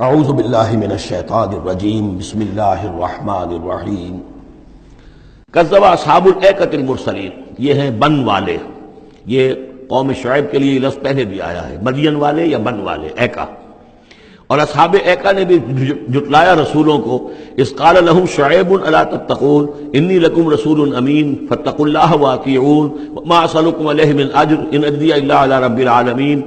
اعوذ باللہ من الشیطان الرجیم بسم اللہ الرحمن الرحیم کذب اصحاب الایکۃ المرسلین، یہ ہیں بن والے. یہ قوم شعیب کے لیے یہ لفظ پہلے بھی آیا ہے، مدین والے یا بن والے، ایکا. اور اصحاب ایکا نے بھی جھٹلایا رسولوں کو. اذ قال لهم شعیب الا تتقون انی لکم رسول امین فاتقوا اللہ واطیعون وما اسألکم علیہ من اجر ان اجریہ الا علی رب العالمین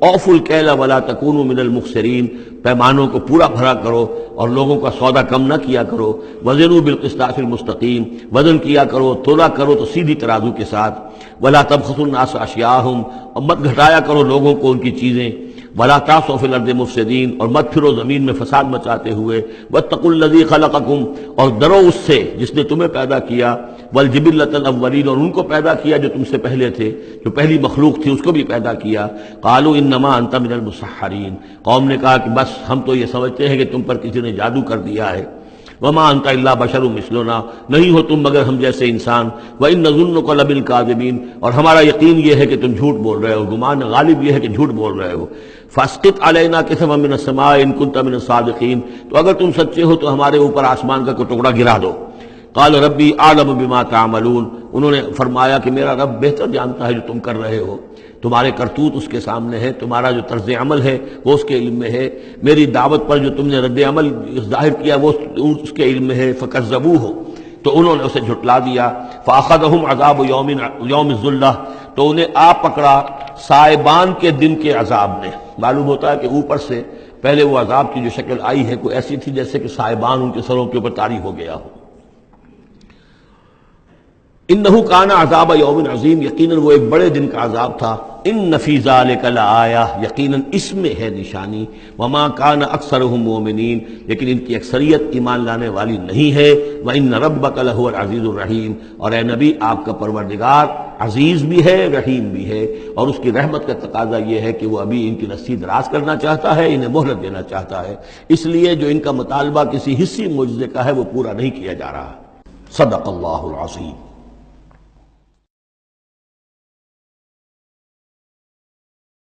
اوفوا الکیل ولا تکونوا من المخسرین. پیمانوں کو پورا بھرا کرو اور لوگوں کا سودا کم نہ کیا کرو. وزنوا بالقسطاس المستقیم، وزن کیا کرو، تولا کرو تو سیدھی ترازو کے ساتھ. ولا تبخسوا الناس اشیاءهم، اور مت گھٹایا کرو لوگوں کو ان کی چیزیں. ولا تعصوا فی الارض مفسدین، اور مت پھرو زمین میں فساد مچاتے ہوئے. واتقوا الذی خلقکم، اور ڈرو اس سے جس نے تمہیں پیدا کیا. والجبلۃ الاولین، اور ان کو پیدا کیا جو تم سے پہلے تھے، جو پہلی مخلوق تھی اس کو بھی پیدا کیا. قالوا انما انت من المسحرین، قوم نے کہا کہ بس ہم تو یہ سمجھتے ہیں کہ تم پر کسی نے جادو کر دیا ہے. وما انت الا بشر مثلنا، نہیں ہو تم مگر ہم جیسے انسان. وان نظنک لمن الکاذبین، اور ہمارا یقین یہ ہے کہ تم جھوٹ بول رہے ہو، گمان غالب یہ ہے کہ جھوٹ بول رہے ہو. فاسقط علینا کسفا من السماء ان کنت من الصادقین، تو اگر تم سچے ہو تو ہمارے اوپر آسمان کا کوئی ٹکڑا گرا دو. قال ربی اعلم بما تعملون، انہوں نے فرمایا کہ میرا رب بہتر جانتا ہے جو تم کر رہے ہو. تمہارے کرتوت اس کے سامنے ہے، تمہارا جو طرز عمل ہے وہ اس کے علم میں ہے. میری دعوت پر جو تم نے رد عمل ظاہر کیا وہ اس کے علم میں ہے. فکذبوہ، تو انہوں نے اسے جھٹلا دیا. فاخذہم عذاب یوم الذلہ، تو انہیں آ پکڑا سائبان کے دن کے عذاب نے. معلوم ہوتا ہے کہ اوپر سے پہلے وہ عذاب کی جو شکل آئی ہے کوئی ایسی تھی جیسے کہ سائبان ان کے سروں کے اوپر طاری ہو گیا ہو. انہ کان عذاب یوم عظیم، یقیناً وہ ایک بڑے دن کا عذاب تھا. ان فی ذلک لآیہ، یقیناً اس میں ہے نشانی. وما کان اکثرهم مؤمنین، لیکن ان کی اکثریت ایمان لانے والی نہیں ہے. وان ربک لہو العزیز الرحیم، اور اے نبی آپ کا پروردگار عزیز بھی ہے رحیم بھی ہے. اور اس کی رحمت کا تقاضا یہ ہے کہ وہ ابھی ان کی رسی دراز کرنا چاہتا ہے، انہیں مہلت دینا چاہتا ہے. اس لیے جو ان کا مطالبہ کسی حصی معجزے کا ہے وہ پورا نہیں کیا جا رہا. صدق اللہ العظیم.